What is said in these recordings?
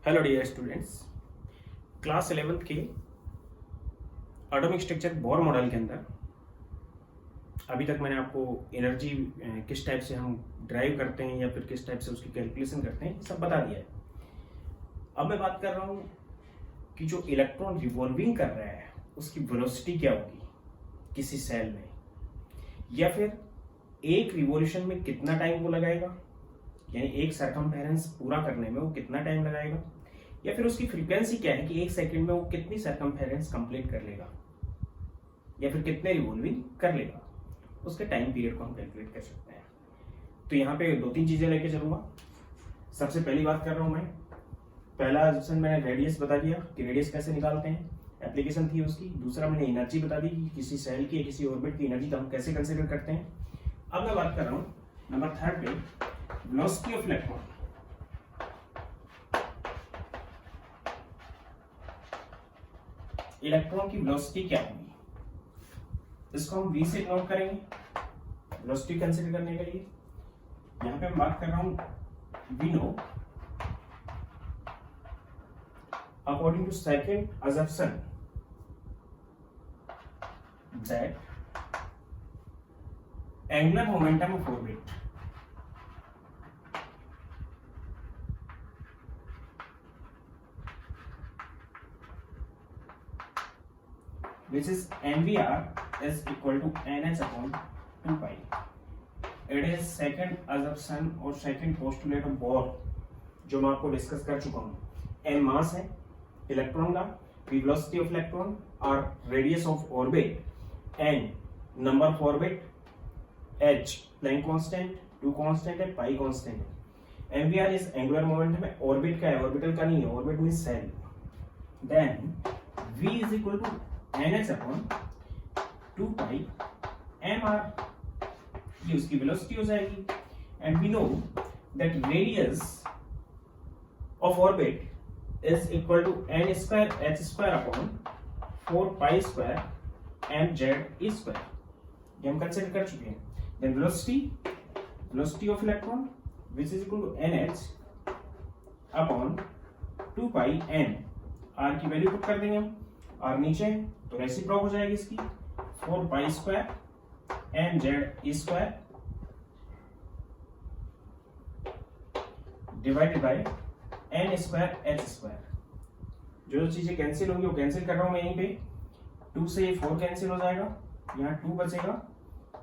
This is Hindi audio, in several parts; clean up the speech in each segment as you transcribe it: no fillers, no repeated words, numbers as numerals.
Hello dear students, class 11th के एटॉमिक स्ट्रक्चर बोर मॉडल के अंदर अभी तक मैंने आपको एनर्जी किस टाइप से हम ड्राइव करते हैं या फिर किस टाइप से उसकी कैलकुलेशन करते हैं सब बता दिया है। अब मैं बात कर रहा हूँ कि जो इलेक्ट्रॉन रिवॉल्विंग कर रहा है उसकी वेलोसिटी क्या होगी किसी सेल में, या फिर एक रिवॉल्यूशन में कितना टाइम वो लगाएगा, यानी एक सरकमफेरेंस पूरा करने में वो कितना टाइम लगाएगा, या फिर उसकी फ्रीक्वेंसी क्या है कि एक सेकंड में वो कितनी सरकमफेरेंस कंप्लीट कर लेगा या फिर कितने रिवॉल्विंग कर लेगा, उसके टाइम पीरियड को हम कैलकुलेट कर सकते हैं। तो यहाँ पे दो तीन चीजें लेके चलूंगा। सबसे पहली बात कर रहा हूँ मैं, पहला क्वेश्चन मैंने रेडियस बता दिया कि रेडियस कैसे निकालते हैं, एप्लीकेशन थी उसकी। दूसरा मैंने एनर्जी बता दी कि किसी सेल की या किसी ऑर्बिट की एनर्जी तो हम कैसे कंसिडर करते हैं। अब मैं बात कर रहा हूँ नंबर 3 पे, वेलोसिटी ऑफ इलेक्ट्रॉन। इलेक्ट्रॉन की वेलोसिटी क्या होगी, इसको हम v से नोट करेंगे वेलोसिटी कंसीडर करने के लिए। यहां पे मैं बात कर रहा हूं v know according to second assumption that angular momentum of orbit which is mvr is equal to nh upon 2 pi. It is second assumption और second postulate of Bohr जो मैं आपको डिस्कस कर चुका हूँ। m मास है इलेक्ट्रॉन का, वेलोसिटी ऑफ इलेक्ट्रॉन और radius of orbit, n number of orbit, h Planck constant, 2 constant है, पाई कांस्टेंट है। mvr इज एंगुलर मोमेंटम है, ऑर्बिट का है, ऑर्बिटल का नहीं है, orbit means cell. Then v is equal to nh upon 2 pi mr, ये उसकी वेलोसिटी हो जाएगी। And we know that radius of orbit is equal to n square h square upon 4 pi square mz e square, ये हम कंसीडर कर चुके हैं। Then velocity of electron which is equal to nh upon 2 pi n, r की वैल्यू पुट कर देंगे हम, r नीचे तो रेसिप्रोक हो जाएगी इसकी 4 pi square mz e square divided by n square h square. जो चीजें कैंसिल होंगी वो कैंसिल कर रहा हूं मैं यहीं पे। 2 से 4 कैंसिल हो जाएगा, यहाँ 2 बचेगा,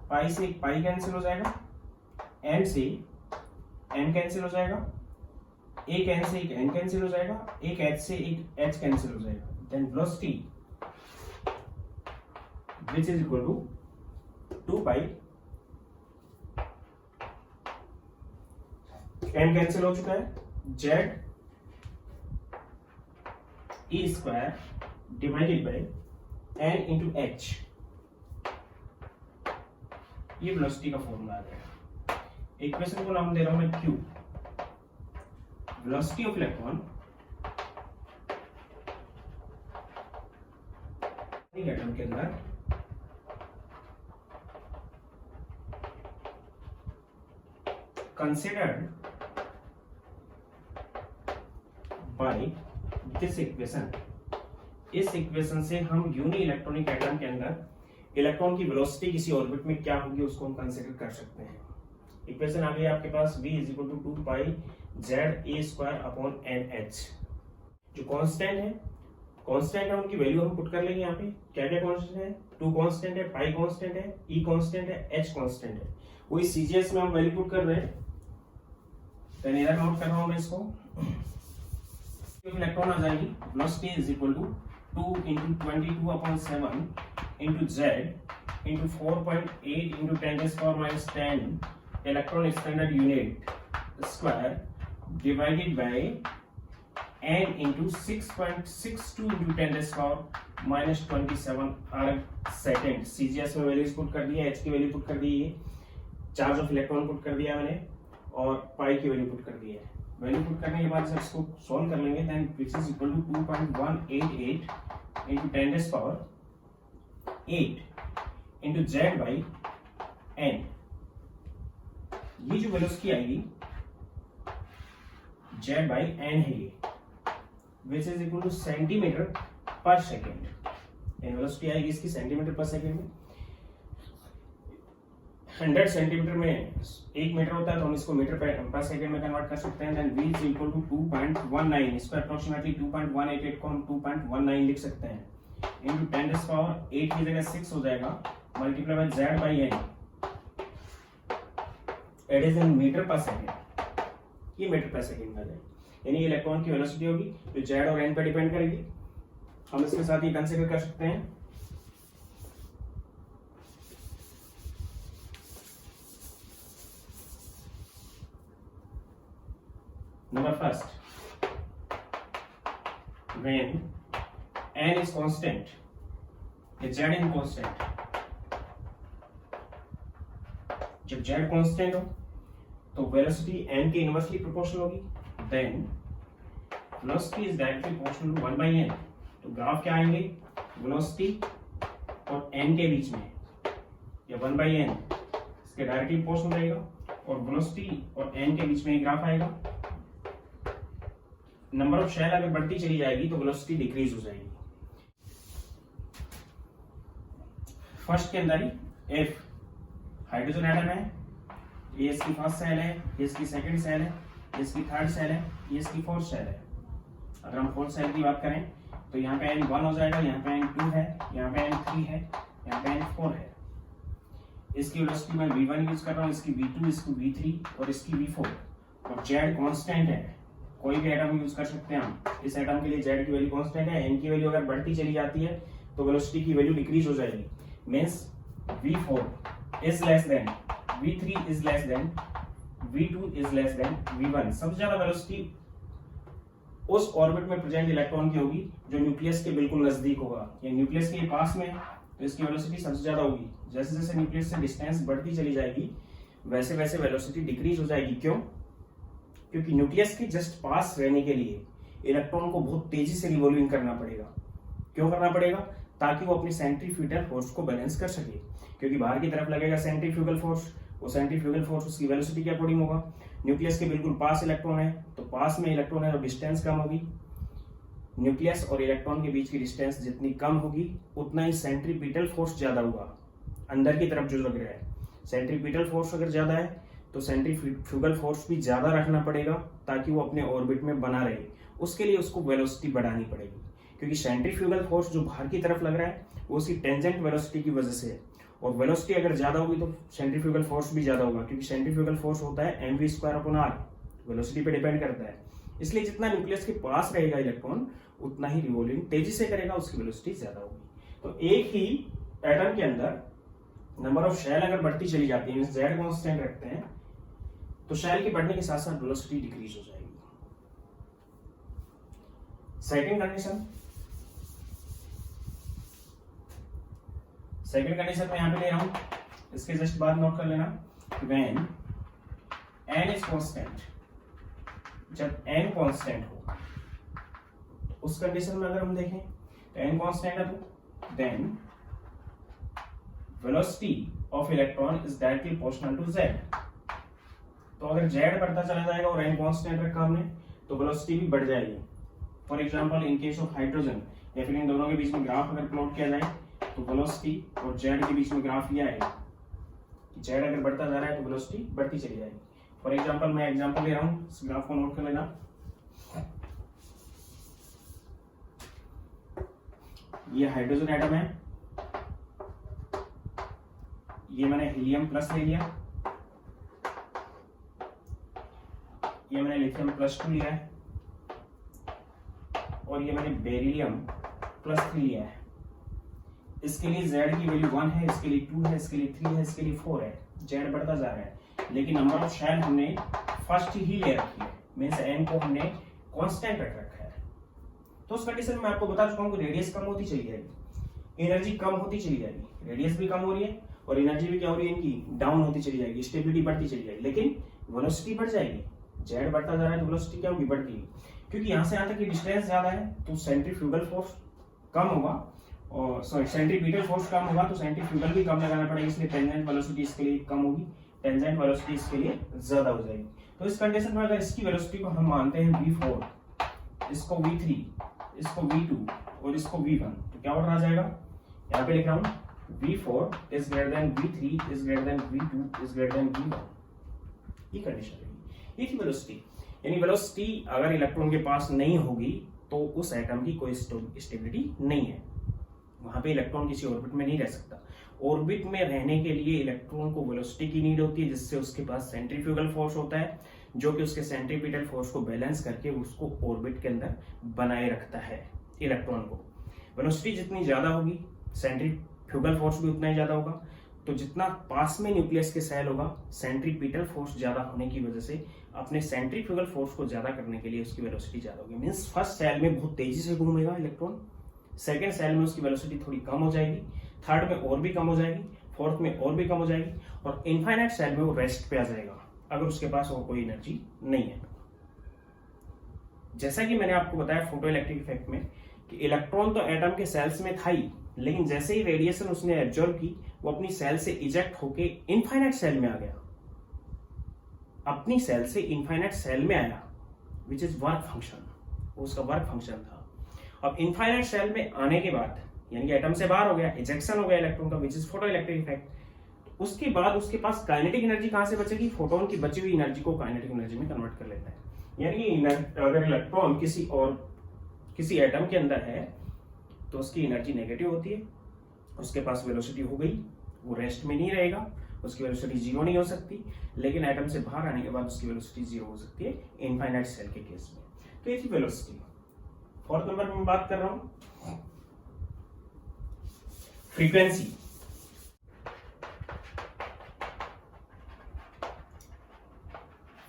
पाई से एक पाई कैंसिल हो जाएगा, n से n कैंसिल हो जाएगा, एक n से एक n कैंसिल हो जाएगा, एक h से एक h कैंसिल हो जाएगा। Then velocity which is equal to 2 pi, n cancel हो चुका है, z e square divided by n into h, ये वेलोसिटी का फॉर्मूला आ गया। इक्वेशन को नाम दे रहा हूं मैं q, velocity of electron atom के अंदर considered by this equation। इस इक्वेशन से हम यूनी इलेक्ट्रॉनिक एटम के अंदर इलेक्ट्रॉन की वेलोसिटी किसी ऑर्बिट में क्या होगी उसको हम कंसीडर कर सकते हैं। इक्वेशन आ गई आपके पास, v is equal to 2 pi z a square upon nh। जो कांस्टेंट है उनकी वैल्यू हम पुट कर लेंगे यहाँ पे। क्या क्या कांस्टेंट है, 2 कांस्टेंट है, पाई कांस्टेंट है, e कांस्टेंट है, h कांस्टेंट है। वही सीजीएस में हम वैल्यू पुट कर रहे हैं। देन इधर नोट कर रहा हूं मैं इसको, इलेक्ट्रॉन आ जाएगी, velocity is equal to 2 into 22 upon 7 into z into 4.8 into 10 raised power minus 10 electron standard unit square divided by n into 6.62 into 10 raised power minus 27 arc second। CGS में वैल्यूज पुट कर दी है, h की वैल्यू पुट कर दी है, चार्ज ऑफ इलेक्ट्रॉन पुट कर दिया मैंने और पाई की वैल्यू पुट कर दी है। वैल्यू पुट करने के बाद जब इसको सॉल्व कर लेंगे then which is equal to 2.188 into 10 raised power 8 into z by n। ये जो वेलोसिटी आएगी z by n है, ये विच इज इक्वल टू सेंटीमीटर पर सेकेंड। वेलोसिटी आएगी इसकी सेंटीमीटर पर सेकेंड में। 100 सेंटीमीटर में 1 मीटर होता है, तो हम इसको मीटर पर सेकेंड में कन्वर्ट कर सकते हैं। Then v is equal to 2.19, इसको अप्रोक्सीमेटली 2.188 को हम 2.19 लिख सकते हैं, इनटू 10⁸ की जगह 6 हो जाएगा, multiply by z by n, it is in metre per second. ये मीटर पर सेकेंड आ जाएगी, यानी इलेक्ट्रॉन की वेलोसिटी होगी जो z और n पर डिपेंड करेगी। हम इसके साथ ये कंसीडर कर सकते हैं। Number first, when n is constant, z is constant, जब z constant हो तो वेलोसिटी n के इनवर्सली प्रोपोर्शनल होगी, then velocity is directly proportional to 1 by n। तो ग्राफ क्या आएंगे, वेलोसिटी और n के बीच में, या 1 by n इसके डायरेक्टली प्रोपोर्शनल रहेगा, और वेलोसिटी और n के बीच में ही ग्राफ आएगा। नंबर ऑफ शेल अगर बढ़ती चली जाएगी तो वेलोसिटी डिक्रीज हो जाएगी। फर्स्ट के अंदर ही F हाइड्रोजन एटम है, ये इसकी फर्स्ट सेल है, ये इसकी सेकंड सेल है, ये इसकी थर्ड सेल है, ये इसकी फोर्थ सेल है। अगर हम फोर्थ सेल की बात करें तो यहाँ पे N1 हो जाएगा, यहाँ पे N2 है, यहाँ पे N3 है, यहाँ पे N4 है। इसकी वेलोसिटी मैं V1 यूज कर रहा हूँ, इसकी V2, इसकी V3 और इसकी V4, और Z कांस्टेंट है। कोई भी एटम यूज कर सकते हैं हम। इस एटम के लिए Z की वैल्यू कांस्टेंट है, n की वैल्यू अगर बढ़ती चली जाती है तो वेलोसिटी की वैल्यू डिक्रीज हो जाएगी। Means V4 is less than V3 is less than V2 is less than V1। सबसे ज्यादा वेलोसिटी उस ऑर्बिट में प्रेजेंट इलेक्ट्रॉन की होगी जो न्यूक्लियस के बिल्कुल नजदीक होगा, या न्यूक्लियस के पास में, तो इसकी वेलोसिटी सबसे ज्यादा होगी। जैसे जैसे न्यूक्लियस से डिस्टेंस बढ़ती चली जाएगी वैसे वैसे वेलोसिटी डिक्रीज हो जाएगी। क्यों? क्योंकि न्यूक्लियस के जस्ट पास रहने के लिए इलेक्ट्रॉन को बहुत तेजी से रिवॉल्विंग करना पड़ेगा। क्यों करना पड़ेगा? ताकि वो अपनी सेंट्रीफ्यूगल फोर्स को बैलेंस कर सके। क्योंकि बाहर की तरफ लगेगा सेंट्रीफ्यूगल फोर्स, वो सेंट्रीफ्यूगल फोर्स उसकी वेलोसिटी के अकॉर्डिंग होगा। न्यूक्लियस के बिल्कुल पास इलेक्ट्रॉन है तो पास में इलेक्ट्रॉन है तो डिस्टेंस कम होगी। न्यूक्लियस और इलेक्ट्रॉन के बीच की डिस्टेंस जितनी कम होगी उतना ही सेंट्रीपिटल फोर्स ज्यादा होगा, अंदर की तरफ जो लग रहा है। सेंट्रीपिटल फोर्स अगर ज्यादा है तो सेंट्रीफ्यूगल फोर्स भी ज्यादा रखना पड़ेगा ताकि वो अपने ऑर्बिट में बना रहे। उसके लिए उसको वेलोसिटी बढ़ानी पड़ेगी, क्योंकि सेंट्रीफ्यूगल फोर्स जो बाहर की तरफ लग रहा है वो उसकी टेंजेंट वेलोसिटी की वजह से है, और वेलोसिटी अगर ज्यादा होगी तो सेंट्रीफ्यूगल फोर्स भी ज्यादा होगा, क्योंकि सेंट्रीफ्यूगल फोर्स होता है mv²/r, वेलोसिटी पे डिपेंड करता है। इसलिए जितना न्यूक्लियस के पास रहेगा इलेक्ट्रॉन उतना ही रिवॉल्विंग तेजी से करेगा, उसकी वेलोसिटी ज्यादा होगी। तो एक ही एटम के अंदर नंबर ऑफ शेल अगर बढ़ती चली जाती है, z कांस्टेंट रखते हैं, तो शेल के बढ़ने के साथ साथ वेलोसिटी डिक्रीज हो जाएगी। सेकंड कंडीशन मैं यहां पे ले रहा हूं, इसके जस्ट बाद नोट कर लेना। व्हेन n इज कांस्टेंट, जब n कांस्टेंट हो, उस कंडीशन में अगर हम देखें तो n कांस्टेंट है तो then velocity of electron is directly proportional to z। तो अगर z बढ़ता चला जाएगा और n कांस्टेंट रखा हमने तो वेलोसिटी भी बढ़ जाएगी। For example in case of hydrogen, या फिर इन दोनों के बीच में ग्राफ अगर प्लॉट किया जाए तो वेलोसिटी और z के बीच में ग्राफ ये आएगा कि z अगर बढ़ता जा रहा है तो वेलोसिटी बढ़ती चली जाएगी। फॉर एग्जांपल मैं एग्जांपल ले रहा हूं, इस ग्राफ को नोट कर लेना। ये हाइड्रोजन एटम है, ये मैंने हीलियम प्लस ले लिया, ये मैंने लिथियम +2 लिया है, और ये मैंने बेरिलियम +3 लिया है। इसके लिए Z की वैल्यू 1 है, इसके लिए 2 है, इसके लिए 3 है, इसके लिए 4 है। Z बढ़ता जा रहा है, लेकिन नंबर ऑफ शेल हमने फर्स्ट ही ले रखी है, मींस n को हमने कांस्टेंट रख रखा है। तो उस कंडीशन में आपको बता चुका हूं कि रेडियस कम होती चली जाएगी, एनर्जी कम होती चली जाएगी, रेडियस भी कम हो रही है और एनर्जी भी क्या हो रही है इनकी, डाउन होती चली जाएगी, स्टेबिलिटी बढ़ती चली जाएगी, लेकिन वेलोसिटी बढ़ जाएगी। Z बढ़ता जा रहा है तो वेलोसिटी क्या होगी, बढ़ती है। क्योंकि यहां से यहां तक की डिस्टेंस ज्यादा है तो सेंट्रीफ्यूगल फोर्स कम होगा, और सॉरी सेंट्रीपिटल फोर्स कम होगा तो सेंट्रीफ्यूगल भी कम लगाना पड़ेगा, इसलिए टेंजेंट वेलोसिटी इसके लिए कम होगी, टेंजेंट वेलोसिटी इसके लिए ज्यादा हो जाएगी। तो इस कंडीशन में अगर इसकी वेलोसिटी को हम मानते हैं v4, इसको V3, इसको V2 और इसको V1, तो क्या ऑर्डर आ जाएगा? यहाँ पे लिख रहा हूँ V4 is greater then V3 is greater then V2 is greater then V1, ये कंडीशन रहेगी। ये थी वेलोसिटी। यानी वेलोसिटी अगर इलेक्ट्रॉन के पास नहीं होगी तो उस एटम की कोई स्टेबिलिटी नहीं है, वहां पे इलेक्ट्रॉन किसी ऑर्बिट में नहीं रह सकता। ऑर्बिट में रहने के लिए इलेक्ट्रॉन को वेलोसिटी की नीड होती है, जिससे उसके पास सेंट्रीफ्यूगल फोर्स होता है जो कि उसके सेंट्रीपिटल फोर्स को बैलेंस करके उसको ऑर्बिट के अंदर बनाए रखता है इलेक्ट्रॉन को। वेलोसिटी जितनी ज्यादा होगी सेंट्रीफ्यूगल फोर्स भी उतना ही ज्यादा होगा, तो जितना पास में न्यूक्लियस के सेल होगा सेंट्रीपिटल फोर्स ज्यादा होने की वजह से अपने सेंट्रीफ्यूगल फोर्स को ज्यादा करने के लिए उसकी वेलोसिटी ज्यादा होगी। मींस फर्स्ट सेल में बहुत तेजी से घूमेगा इलेक्ट्रॉन, सेकेंड सेल में उसकी वेलोसिटी थोड़ी कम हो जाएगी, थर्ड में और भी कम हो जाएगी, फोर्थ में और भी कम हो जाएगी, और इनफाइनाइट सेल में वो रेस्ट पे आ जाएगा अगर उसके पास और कोई एनर्जी नहीं है। जैसा कि मैंने आपको बताया फोटो इलेक्ट्रिक इफेक्ट में कि इलेक्ट्रॉन तो एटम के सेल्स में था ही, लेकिन जैसे ही रेडिएशन उसने एब्जॉर्ब की वो अपनी सेल से इजेक्ट होके इनफाइनाइट सेल में आ गया, अपनी सेल से इनफाइनाइट सेल में आया, विच इज वर्क फंक्शन, उसका वर्क फंक्शन था। अब इनफाइनाइट सेल में आने के बाद यानी कि एटम से बाहर हो गया, इजेक्शन हो गया इलेक्ट्रॉन का, which is photo electric effect. उसके बाद उसके पास काइनेटिक एनर्जी कहां से बचेगी? फोटोन की बची हुई एनर्जी को काइनेटिक एनर्जी में कन्वर्ट कर लेता है। यानी कि अगर इलेक्ट्रॉन किसी एटम के अंदर है तो उसकी एनर्जी नेगेटिव होती है, उसके पास वेलोसिटी हो गई, वो रेस्ट में नहीं रहेगा, उसकी वेलोसिटी जीरो नहीं हो सकती, लेकिन एटम से बाहर आने के बाद उसकी वेलोसिटी जीरो हो सकती है इनफाइनाइट सेल के केस में। तो ये थी वेलोसिटी। फोर्थ नंबर में मैं बात कर रहा हूं फ्रीक्वेंसी।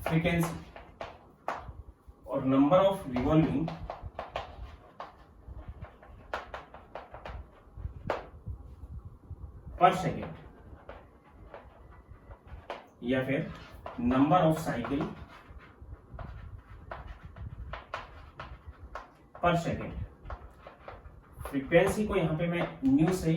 फ्रीक्वेंसी और नंबर ऑफ रिवॉल्विंग पर सेकेंड या फिर number of cycle per second. Frequency को यहां पे मैं न्यू से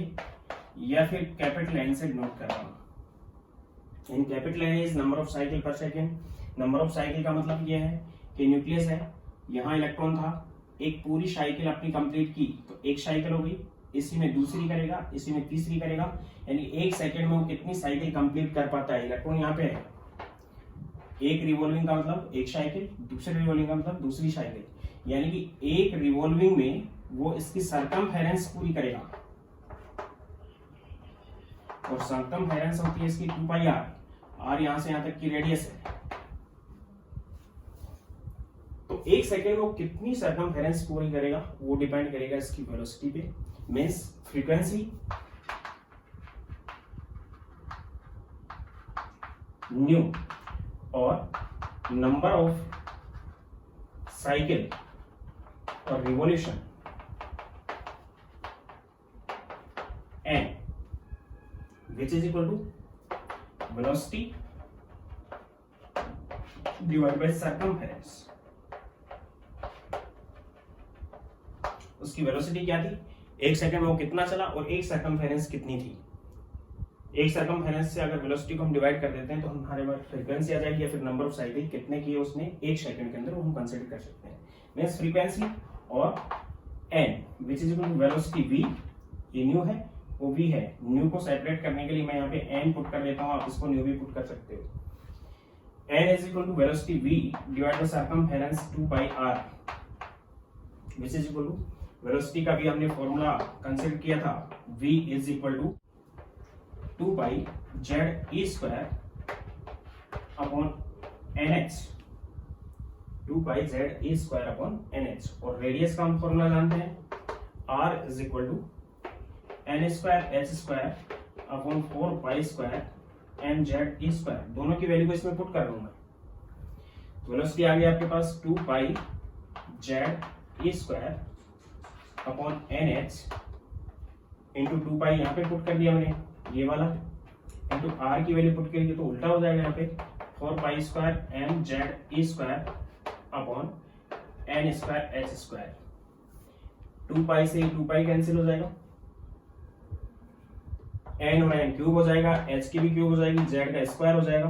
या फिर कैपिटल एन से नोट कर रहा हूं। In capital N is number of cycle per second. Number of cycle का मतलब यह है कि न्यूक्लियस है, यहां इलेक्ट्रॉन था, एक पूरी साइकिल अपनी कंप्लीट की तो एक साइकिल हो गई, इसी में दूसरी करेगा, इसी में तीसरी करेगा, यानी एक सेकंड में वो कितनी साइकिल कंप्लीट कर पाता है। इलेक्ट्रॉन यहाँ पे है, एक रिवॉल्विंग का मतलब एक साइकिल, दूसरे रिवॉल्विंग का मतलब दूसरी साइकिल, यानी कि एक रिवॉल्विंग में वो इसकी सर्कमफेरेंस पूरी करेगा, और सर्कमफेरेंस होती है इसकी 2 पाई आर, आर यहां से यहां तक की रेडियस है। तो एक सेकेंड वो कितनी सर्कमफेरेंस पूरी करेगा वो डिपेंड करेगा इसकी वेलोसिटी पे। मीन्स फ्रीक्वेंसी न्यू और नंबर ऑफ साइकिल और revolution N, which is equal to velocity divide by circumference. उसकी वेलोसिटी क्या थी, एक सेकंड में वो कितना चला और एक सर्कमफेरेंस कितनी थी। एक सर्कमफेरेंस से अगर वेलोसिटी को हम डिवाइड कर देते हैं तो हमारे पास फ्रीक्वेंसी आ जाएगी, या फिर नंबर ऑफ साइकिल कितने किए उसने एक सेकंड के अंदर, वो हम कंसीडर कर सकते हैं। मींस फ्रीक्वेंसी और N which is equal to velocity V, ये न्यू है वो वी है, न्यू को सेपरेट करने के लिए मैं यहाँ पे एन पुट कर देता हूँ, आप इसको न्यू भी पुट कर सकते हो। N is equal to velocity V divide by circumference 2 pi R, which is equal to velocity का भी हमने फॉर्मूला कंसीडर किया था, v is equal to 2 pi Z E square upon NH, 2 pi Z E square upon NH, और रेडियस का हम फॉर्मूला जानते हैं r is equal to n square h square upon 4 pi square m Z E square. दोनों की वैल्यू को इसमें पुट कर रहा हूं मैं, तो वेलोसिटी आ गई आपके पास 2 pi Z E square upon NH into 2 pi यहाँ पे पुट कर दिया मैंने, ये वाला इंटू r की वैल्यू पुट करेंगे तो उल्टा हो जाएगा यहाँ पे 4 pi square m Z E square upon n square h square. 2 pi से 2 पाई कैंसिल हो जाएगा, n और n क्यूब हो जाएगा, h की भी क्यूब हो जाएगी, z का स्क्वायर हो जाएगा,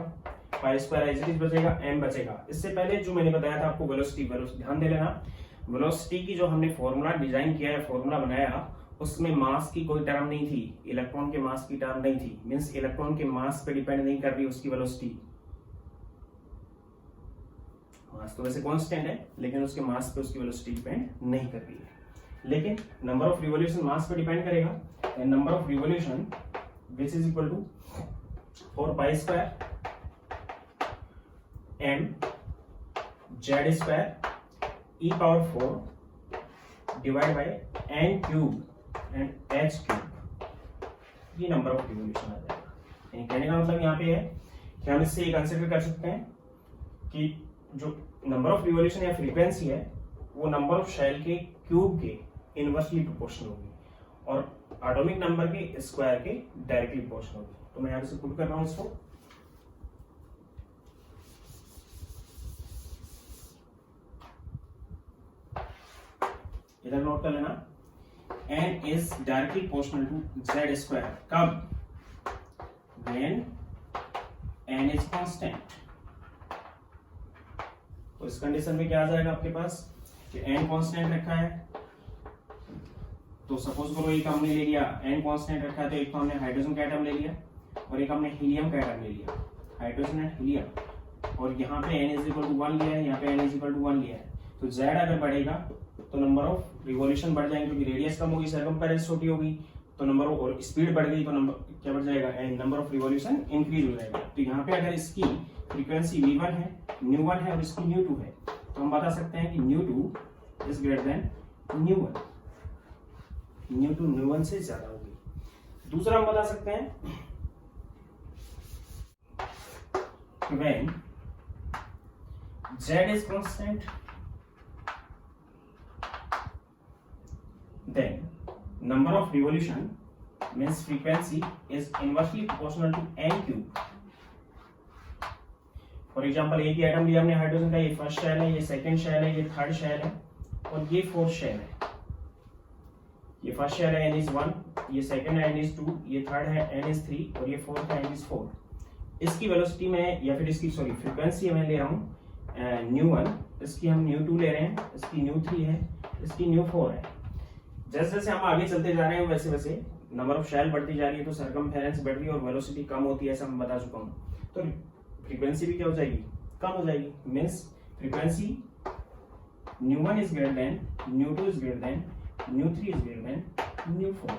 pi square as it is बचेगा, m बचेगा। इससे पहले जो मैंने बताया था आपको वेलोसिटी ध्यान दे लेना, वेलोसिटी की जो हमने फॉर्मूला डिजाइन किया है, फॉर्मूला बनाया, उसमें मास की कोई टर्म नहीं थी, इलेक्ट्रॉन के मास की टर्म नहीं थी। मींस इलेक्ट्रॉन के मास पे डिपेंड नहीं कर रही उसकी वेलोसिटी। मास तो वैसे कांस्टेंट है, लेकिन उसके मास पे उसकी वेलोसिटी डिपेंड नहीं कर रही है। लेकिन नंबर ऑफ रिवॉल्यूशन मास पे डिपेंड करेगा। And number of revolution which is equal to 4 pi square m z square e power 4 divide by n cube and h cube, ये नंबर ऑफ रिवॉल्यूशन आ जाएगा। यानी कहने का मतलब यहाँ पे है कि हम इससे ये कंसिडर कर सकते हैं कि जो नंबर ऑफ रिवॉल्यूशन या फ्रीक्वेंसी है वो नंबर ऑफ शेल के क्यूब के इनवर्सली प्रोपोर्शनल होगी और एटॉमिक नंबर के स्क्वायर के डायरेक्टली प्रोपोर्शनल होगी। तो मैं यहां से पुट कर रहा हूं इसको। इधर नोट कर लेना, n is directly proportional to z square। कब? when n is constant। तो इस कंडीशन में क्या आ जाएगा आपके पास कि n कांस्टेंट रखा है, तो सपोज करो एक हमने ले लिया n कांस्टेंट रखा है, तो एक तो हमने हाइड्रोजन का एटम ले लिया और एक हमने हीलियम का एटम ले लिया, हाइड्रोजन एंड हीलियम, और यहाँ पे n इज इक्वल टू 1 लिया है, यहाँ पे n इज इक्वल टू 1 लिया है। तो z अगर बढ़ेगा तो नंबर ऑफ रिवॉल्यूशन बढ़ जाएंगे, क्योंकि रेडियस कम होगी, सर्कमफेरेंस छोटी होगी, तो नंबर ऑफ, और स्पीड बढ़ गई तो नंबर क्या बढ़ जाएगा, नंबर ऑफ रिवॉल्यूशन इंक्रीज हो जाएगा। तो यहाँ पे अगर इसकी फ्रीक्वेंसी v1 है, ν1 है और इसकी ν2 है, तो हम बता सकते हैं कि ν2 इज ग्रेटर देन ν1, ν2 ν1 से ज्यादा होगी। दूसरा हम बता सकते हैं when z is constant then number of revolution means frequency is inversely proportional to n cube। For example एक ही एटम लिया हमने हाइड्रोजन का, ये फर्स्ट शेल है, ये सेकंड शेल है, ये थर्ड शेल है और ये फोर्थ शेल है। ये फर्स्ट शेल है n is 1, ये सेकंड है n is 2, ये थर्ड है n is 3 और ये फोर्थ है n is 4। इसकी वेलोसिटी में या फिर इसकी फ्रीक्वेंसी मैं ले रहा हूँ ν1, इसकी हम ν2 ले रहे हैं, इसकी ν3 है, इसकी ν4 है। जैसे जैसे हम आगे चलते जा रहे हैं वैसे वैसे नंबर ऑफ शेल बढ़ती जा रही है, तो सर्कमफेरेंस बढ़ रही है और वेलोसिटी कम होती है, ऐसा मैं बता चुका हूँ। तो फ्रीक्वेंसी भी क्या हो जाएगी, कम हो जाएगी। Means frequency ν1 is greater than ν2 is greater than ν3 is greater than ν4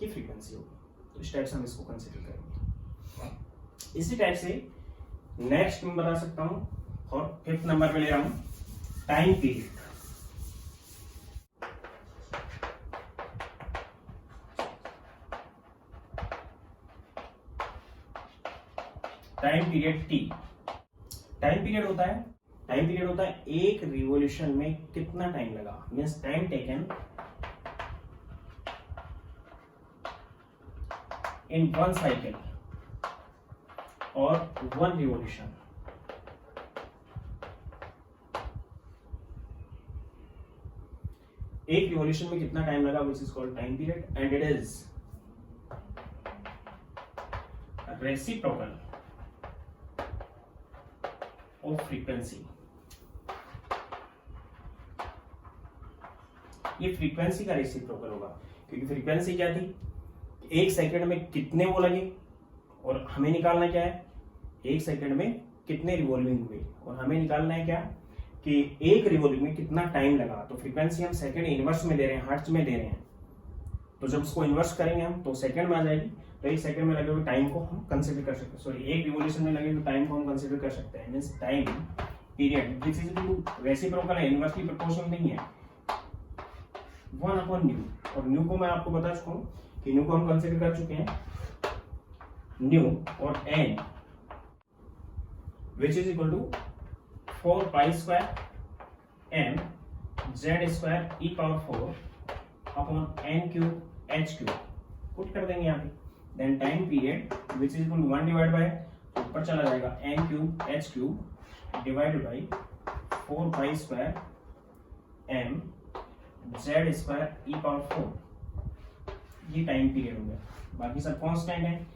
की फ्रीक्वेंसी होगी। तो इस टाइप से हम इसको कंसीडर करेंगे। इसी टाइप से नेक्स्ट मैं बता सकता हूं, और 5th नंबर पे ले रहा हूं time period. Time period T। Time period होता है एक रिवॉल्यूशन में कितना टाइम लगा, means time taken in 1 cycle और 1 रिवॉल्यूशन। एक रिवॉल्यूशन में कितना टाइम लगा, which is called time period, and it is reciprocal of frequency. ये फ्रीक्वेंसी का रेसिप्रोकल होगा, क्योंकि फ्रीक्वेंसी क्या थी, एक सेकंड में कितने वो लगे और हमें निकालना क्या है, एक सेकंड में कितने रिवॉल्विंग हुए और हमें निकालना है क्या कि एक रिवॉल्विंग में कितना टाइम लगा। तो फ्रीक्वेंसी हम सेकंड इनवर्स में दे रहे हैं, हर्ट्ज में दे रहे हैं, तो जब उसको इन्वर्स करेंगे हम तो सेकंड में आ जाएगी। तो एक सेकंड में लगे हुए टाइम को हम कंसीडर कर सकते हैं, सॉरी एक रिवॉल्यूशन में लगे हुए टाइम को हम कंसीडर कर सकते हैं। Means time period which is equal to reciprocal है, इनवर्सली प्रोपोर्शनल नहीं है, 1/ν। और न्यू को मैं आपको बता चुका हूं कि न्यू को हम कंसीडर कर चुके हैं, न्यू और N which is equal to 4 pi square m z square e power 4 upon n cube h cube put कर देंगे यहाँ पे। Then time period which is equal to 1 divide by, ऊपर चला जाएगा n cube h cube divide by 4 pi square m z square e power 4। ये टाइम पीरियड हो गया। बाकी सब कांस्टेंट है,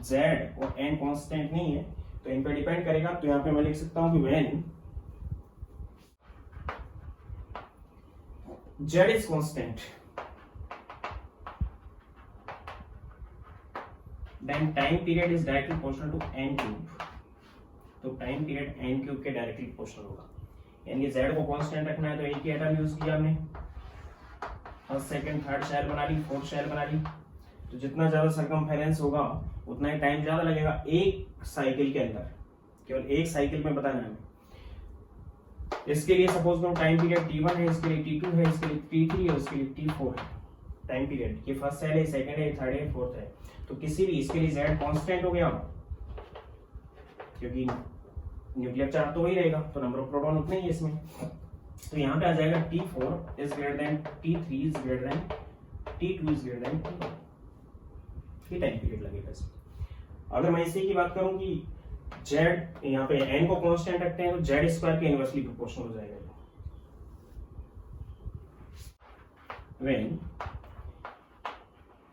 z और n कांस्टेंट नहीं है, तो इन पे डिपेंड करेगा। तो यहाँ पे मैं लिख सकता हूँ कि when Z is constant, then time period is directly proportional to n cube, तो टाइम पीरियड n क्यूब के डायरेक्टली प्रोपोर्शनल होगा। यानी कि z को कांस्टेंट रखना है तो एक ही एटम यूज किया हमने, फर्स्ट सेकंड थर्ड शेल बना ली, फोर्थ शेल बना ली, तो जितना ज्यादा सरकमफेरेंस होगा उतना ही टाइम ज्यादा लगेगा एक साइकिल के अंदर, केवल एक साइकिल में बताना है। इसके लिए सपोज करो टाइम पीरियड t1 है, इसके लिए t2 है, इसके लिए t3 है, इसके लिए t4 है। टाइम पीरियड ये फर्स्ट सेल है, सेकंड है, थर्ड है, फोर्थ है, तो किसी भी इसके लिए z कांस्टेंट हो गया क्योंकि न्यूक्लियर चार्ज तो वही रहेगा, तो नंबर ऑफ प्रोटॉन उतने ही इसमें, तो यहाँ पे आ जाएगा T4 is greater than T3 is greater than T2 is greater then T1। ये टाइम पीरियड लगेगा इसमें। अगर मैं इसी की बात करूं कि z यहाँ पे n को कांस्टेंट रखते हैं तो z स्क्वायर के इनवर्सली प्रोपोर्शनल हो जाएगा। When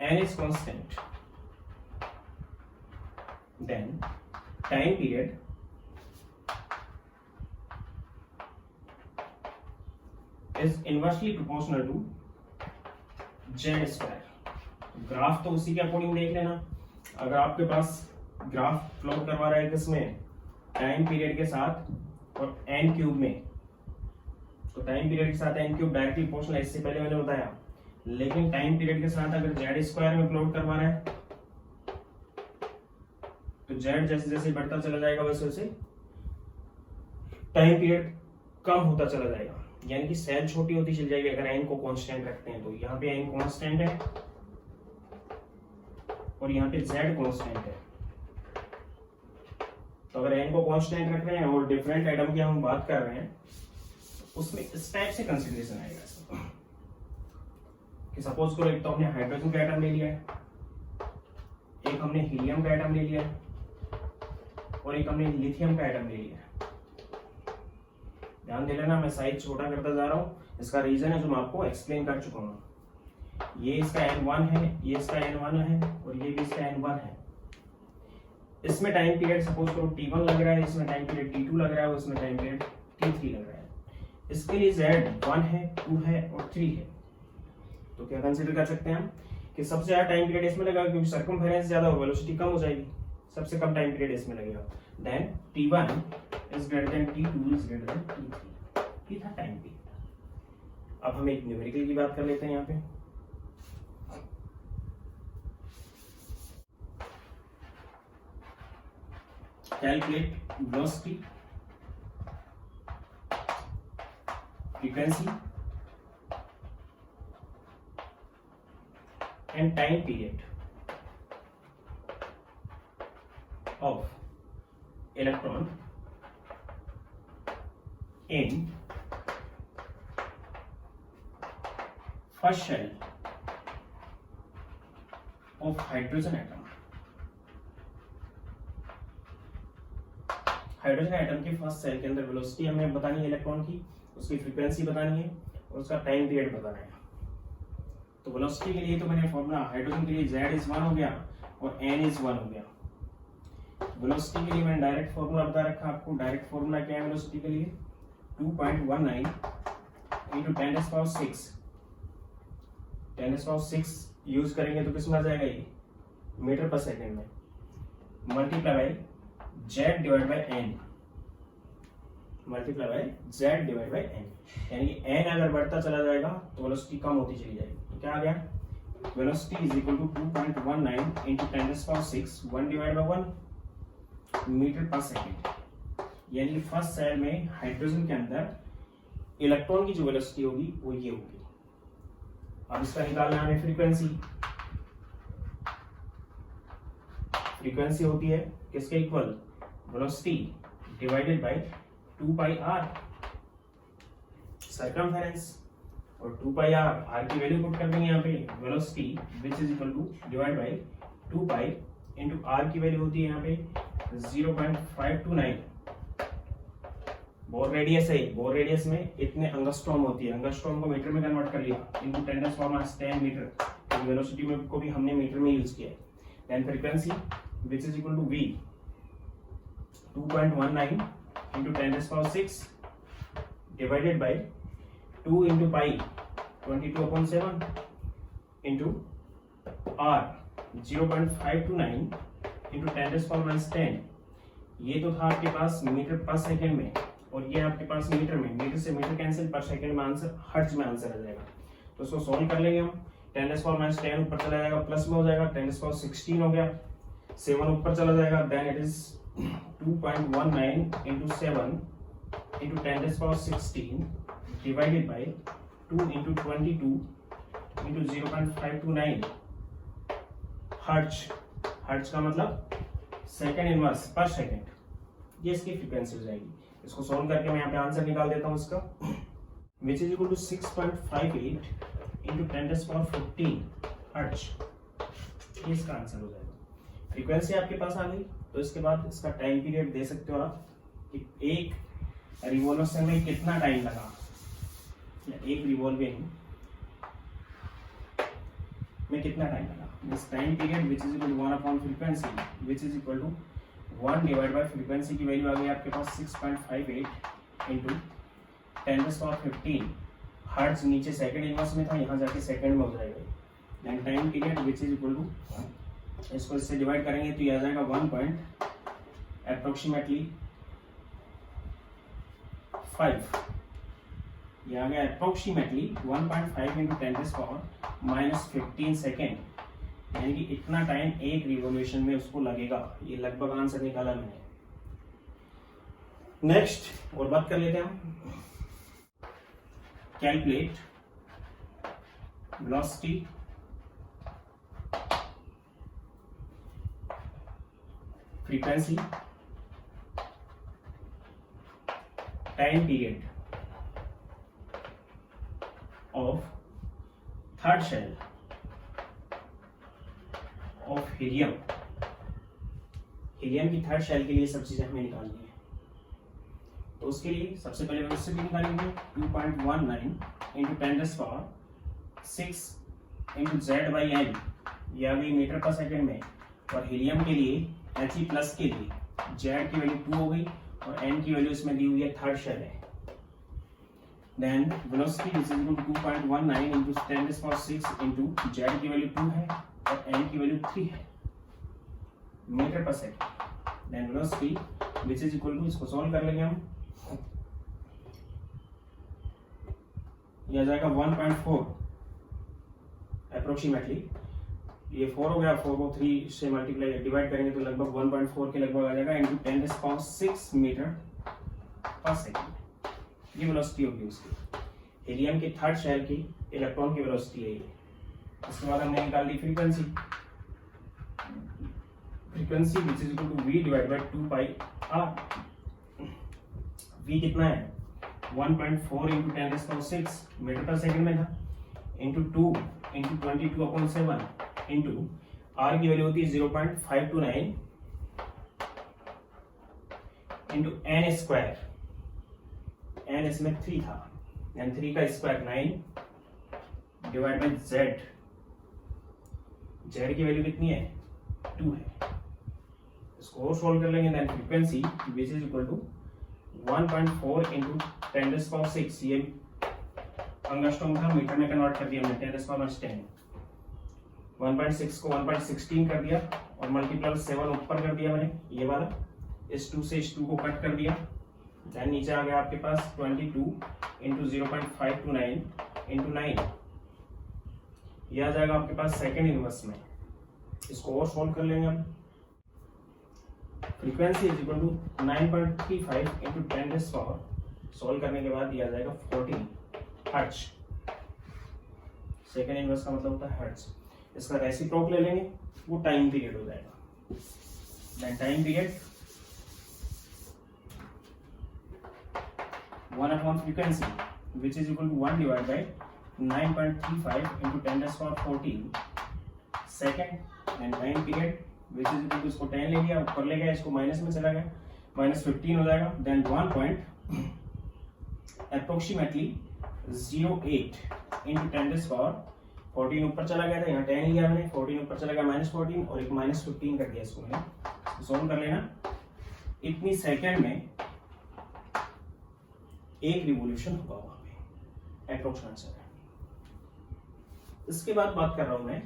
n is constant, then time period is inversely proportional to z square। Graph तो उसी के अकॉर्डिंग देख लेना। अगर आपके पास ग्राफ प्लॉट करवा रहा है किसमें, टाइम पीरियड के साथ और n क्यूब में, तो टाइम पीरियड के साथ n क्यूब डायरेक्टली प्रोपोर्शनल है, इससे पहले मैंने बताया। लेकिन टाइम पीरियड के साथ अगर z स्क्वायर में प्लॉट करवा रहा है तो z जैसे जैसे बढ़ता चला जाएगा वैसे वैसे टाइम पीरियड कम होता चला जाएगा, यानी कि सेल छोटी होती चली जाएगी अगर n को कांस्टेंट रखते हैं। तो यहाँ पे n कांस्टेंट है और यहाँ पे z कांस्टेंट है, तो अगर n को कांस्टेंट रख रहे हैं और डिफरेंट एटम की हम बात कर रहे हैं, उसमें इस टाइप से कंसीडरेशन आएगा कि सपोज करो एक तो हमने हाइड्रोजन का एटम ले लिया है, एक हमने हीलियम का एटम ले लिया है और एक हमने लिथियम का एटम ले लिया है। ध्यान दे लेना, मैं साइज छोटा करता जा रहा हूँ, इसका रीजन है जो मैं आपको एक्सप्लेन कर चुका हूँ। ये इसका n1 है, ये इसका n1 है और ये भी इसका n1 है। इसमें टाइम पीरियड सपोज करो t1 लग रहा है, इसमें टाइम पीरियड t2 लग रहा है, उसमें टाइम पीरियड t3 लग रहा है। इसके लिए z 1 है, 2 है और 3 है, तो क्या कंसीडर कर सकते हैं हम कि सबसे ज्यादा टाइम पीरियड इसमें लगेगा क्योंकि सर्कमफेरेंस ज्यादा हो, वेलोसिटी कम हो जाएगी, सबसे कम टाइम पीरियड इसमें लगेगा। Then t1 is greater than t2 is greater than t3। ये था टाइम पीरियड। अब हम एक न्यूमेरिकल की बात कर लेते हैं यहाँ पे। Calculate velocity, frequency and time period of electron in first shell of hydrogen atom। Hydrogen atom के फर्स्ट सेल के अंदर वेलोसिटी हमें बतानी है इलेक्ट्रॉन की, उसकी फ्रीक्वेंसी बतानी है और उसका टाइम पीरियड बताना है। तो वेलोसिटी के लिए तो मैंने फॉर्मूला, हाइड्रोजन के लिए z इज 1 हो गया और n इज 1 हो गया। वेलोसिटी के लिए मैंने डायरेक्ट फॉर्मूला बता रखा आपको। डायरेक्ट फॉर्मूला क्या है वेलोसिटी के लिए, 2.19 into 10⁶। 10⁶ यूज करेंगे तो किस में आ जाएगा, ये मीटर पर सेकेंड में, multiply by z divide by n, multiply by z divide by n। यानी कि n अगर बढ़ता चला जाएगा तो वेलोसिटी कम होती चली जाएगी। तो क्या आ गया, velocity is equal to 2.19 into 10⁶, 1 divide by 1 metre per second. यानी कि फर्स्ट सेल में हाइड्रोजन के अंदर इलेक्ट्रॉन की जो वेलोसिटी होगी वो ये होगी। अब इसका निकालना हमें फ्रीक्वेंसी। फ्रीक्वेंसी होती है किसके equal, velocity divided by 2πr circumference, और 2πr r की वैल्यू पुट कर देंगे यहाँ पे, velocity which is equal to divide by 2π into r की वैल्यू होती है यहाँ पे 0.529। बोर रेडियस है, बोर रेडियस में इतने एंगस्ट्रॉम होती है, एंगस्ट्रॉम को मीटर में कन्वर्ट कर लिया इनटू 10⁻10 मीटर, तो वेलोसिटी में को भी हमने मीटर में यूज किया है। Then frequency which is equal to v 2.19 into 10⁶ divided by 2 into pi 22/7 into R 0.529 into 10⁻⁻10। ये तो था आपके पास मीटर पर सेकेंड में, और ये आपके पास मीटर में, मीटर से मीटर कैंसिल, पर सेकेंड में आंसर, हर्ट्ज में आंसर आ जाएगा। तो इसको सॉल्व कर लेंगे हम। 10⁻10 ऊपर चला जाएगा, प्लस में हो जाएगा, 10⁻16 हो गया, 7 ऊपर चला जाएगा, then it is 2.19 into 7 into 10⁻16 divided by 2 into 22 into 0.529 hertz. Hertz का मतलब सेकेंड इनवर्स पर सेकेंड, ये इसकी फ्रीक्वेंसी हो जाएगी। इसको सॉल्व करके मैं यहाँ पे आंसर निकाल देता हूँ इसका, which is equal to 6.58 into 10⁻15 hertz. ये इसका आंसर हो जाएगा। फ्रीक्वेंसी आपके पास आ गई, तो इसके बाद इसका टाइम पीरियड दे सकते हो आप कि एक रिवॉल्यूशन में कितना टाइम लगा, या एक रिवॉल्विंग में कितना टाइम लगा। This time period which is equal to 1 frequency which is equal to 1 divide by frequency की वैल्यू आ गई आपके पास 6.58 इंटू 10⁻15 हर्ट्ज। नीचे सेकंड इनवर्स में था, यहाँ जाके सेकंड में हो जाएगा। Then time period which is equal to, इसको इससे डिवाइड करेंगे तो ये आ जाएगा 1.5। ये आ गया अप्रोक्सीमेटली 1.5 इंटू 10⁻⁻15 सेकेंड, यानी कि इतना टाइम एक रिवॉल्यूशन में उसको लगेगा। ये लगभग आंसर निकाला मैंने। नेक्स्ट और बात कर लेते हैं हम, calculate velocity frequency time period of third shell of helium. Helium की थर्ड शेल के लिए सब चीजें हमें निकालनी है। तो उसके लिए सबसे पहले वेलोसिटी निकालेंगे 2.19 इंटू 10⁻6 इंटू Z/n, ये आ गई मीटर पर सेकेंड में। और हीलियम के लिए He प्लस के लिए Z की वैल्यू 2 हो गई, और N की वैल्यू इसमें दी हुई है, थर्ड शेल है। Then velocity is equal to 2.19 into 10⁻6 into Z की वैल्यू 2 है और N की वैल्यू 3 है metre per second. Then velocity which is equal to, इसको सॉल्व कर लेंगे हम, यह आ जाएगा 1.4 अप्रोक्सीमेटली। ये 4 हो गया, 4 को 3 से मल्टीप्लाई डिवाइड करेंगे तो लगभग 1.4 के लगभग आ जाएगा, इंटू 10⁻6 मीटर पर सेकेंड। ये वेलोसिटी होगी उसकी। हीलियम की थर्ड शेल की इलेक्ट्रॉन की वेलोसिटी है ये। इसके बाद हमने निकाल दी frequency, frequency which is equal to v divide by 2πr। v कितना है, 1.4 इंटू 10⁻6 मीटर पर सेकेंड में था, इंटू 2 इंटू 22/7 इंटू r की वैल्यू होती है 0.529 इंटू n स्क्वायर। n इसमें 3 था, n 3 का square 9 divide by z। z की वैल्यू कितनी है, 2 है। इसको और सोल्व कर लेंगे। Then frequency which is equal to 1.4 into 10⁻6, ये अंगस्ट्रॉम था, मीटर में कन्वर्ट कर दिया हमने 10⁻10। 1.6 को 1.16 कर दिया और मल्टीप्लाई 7 ऊपर कर दिया मैंने, ये वाला। इस 2 से इस 2 को कट कर दिया। देन नीचे आ गया आपके पास 22 इंटू 0.529 इंटू 9, ये आ जाएगा आपके पास सेकेंड इनवर्स में। इसको और सोल्व कर लेंगे हम। Frequency is equal to 9.35 into 10⁻, solve करने के बाद दिया जाएगा 14 हर्ट्ज। सेकेंड इनवर्स का मतलब होता है हर्ट्ज। इसका रेसिप्रोक ले लेंगे, वो टाइम पीरियड हो जाएगा। Then time period 1 frequency which is equal to 1 divide by 9.35 into 10⁻14 second. And time period which is equal to, इसको 10 ले लिया, ऊपर ले गया, इसको माइनस में चला गया, -15 हो जाएगा। देन 1 पॉइंट अप्रोक्सीमेटली 08 इंटू 10⁻14 ऊपर चला गया था, यहाँ 10 लिया मैंने, 14 ऊपर चला गया, -14 और एक -15 कर दिया इसको मैंने। सॉल्व कर लेना। इतनी सेकेंड में एक रिवोल्यूशन होगा वहां पे, अप्रोक्स आंसर है। इसके बाद बात कर रहा हूं मैं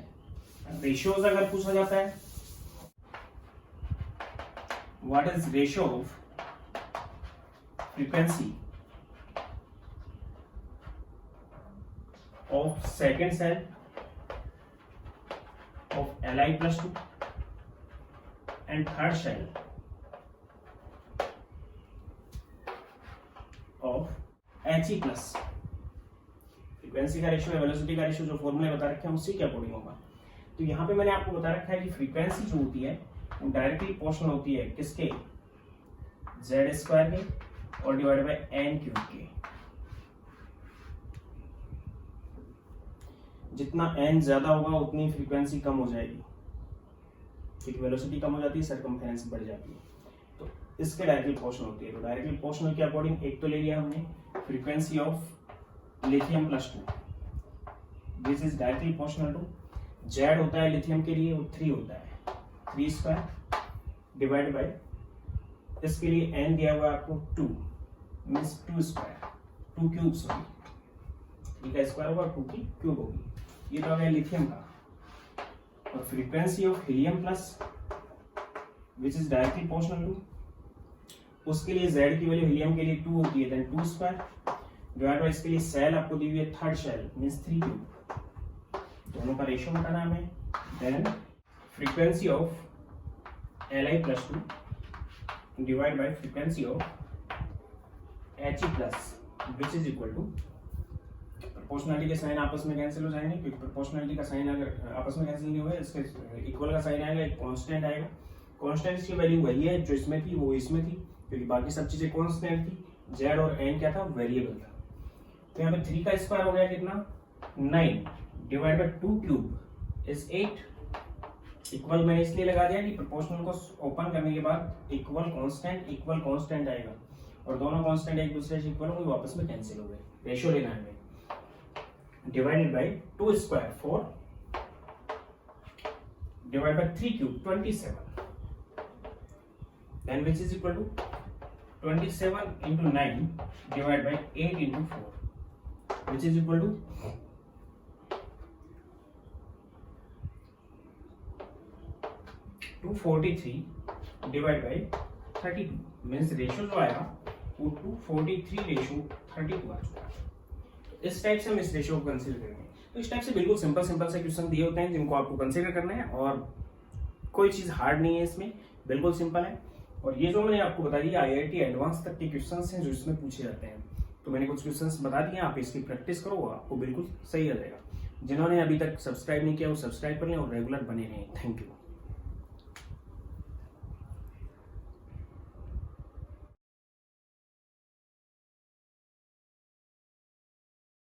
रेशियोज अगर पूछा जाता है, what is ratio of frequency of second cell of Li+2 and third cell of He+. Frequency का रेशियो है, वेलोसिटी का रेशियो जो फॉर्मूले बता रखे हैं उसी के अकॉर्डिंग होगा। तो यहाँ पे मैंने आपको बता रखा है कि फ्रीक्वेंसी जो होती है वो डायरेक्टली प्रोपोर्शनल होती है किसके, Z² के और डिवाइड बाय n³ के। जितना n ज्यादा होगा उतनी फ्रीक्वेंसी कम हो जाएगी, क्योंकि वेलोसिटी कम हो जाती है, सरकमफेरेंस बढ़ जाती है, तो इसके डायरेक्टली प्रोपोर्शनल होती है। तो डायरेक्टली प्रोपोर्शनल के अकॉर्डिंग एक तो ले लिया हमने frequency of Li+2 this is directly proportional to Z होता है लिथियम के लिए वो 3 होता है, 3² डिवाइड बाय इसके लिए n दिया हुआ है आपको 2 मींस 2 सॉरी 3 का स्क्वायर होगा 2 की क्यूब होगी। ये तो हो गया लिथियम का। और frequency of helium plus which is directly proportional to, उसके लिए Z की वैल्यू हीलियम के लिए 2 होती है, देन 2² डिवाइड बाय इसके लिए सेल आपको दी हुई है थर्ड सेल मींस 3 क्यूब, दोनों का रेशियो बताना हमें। Then frequency of Li+2 divide by frequency of He+ which is equal to, proportionality के साइन आपस में कैंसिल हो जाएंगे, क्योंकि प्रोपोर्शनलिटी का साइन अगर आपस में कैंसिल नहीं हुए इसके इक्वल का साइन आएगा, एक कांस्टेंट आएगा। कांस्टेंट की वैल्यू वही है जो इसमें थी वो इसमें थी, क्योंकि बाकी सब चीजें कांस्टेंट थी। Z और n क्या था, वेरिएबल था। तो यहाँ पे 3 का स्क्वायर हो गया कितना 9 divide bye 2 cube is 8। Equal मैंने इसलिए लगा दिया कि प्रोपोर्शनल को ओपन करने के बाद इक्वल कांस्टेंट आएगा और दोनों कांस्टेंट एक दूसरे से इक्वल होंगे, वापस में कैंसिल हो गए। रेशियो लेना है divided by 2² 4 divide by 3 cube 27 then which is equal to 27 into 9 divided by 8 into 4 which is equal to 243 divided by 32 means ratio जो आएगा वो 243 रेशियो 32 आ चुका है। इस टाइप से हम इस रेशियो को कंसीडर करेंगे। तो इस टाइप से बिल्कुल सिंपल से क्वेश्चन दिए होते हैं जिनको आपको कंसीडर करना है और कोई चीज हार्ड नहीं है इसमें, बिल्कुल सिंपल है। और ये जो मैंने आपको बता दिया IIT एडवांस तक के क्वेश्चंस हैं जो इसमें पूछे जाते हैं। तो मैंने कुछ क्वेश्चंस बता दिए, आप इसकी प्रैक्टिस करो, आपको बिल्कुल सही आ जाएगा। जिन्होंने अभी तक सब्सक्राइब नहीं किया वो सब्सक्राइब कर लें और रेगुलर बने रहें। Thank you.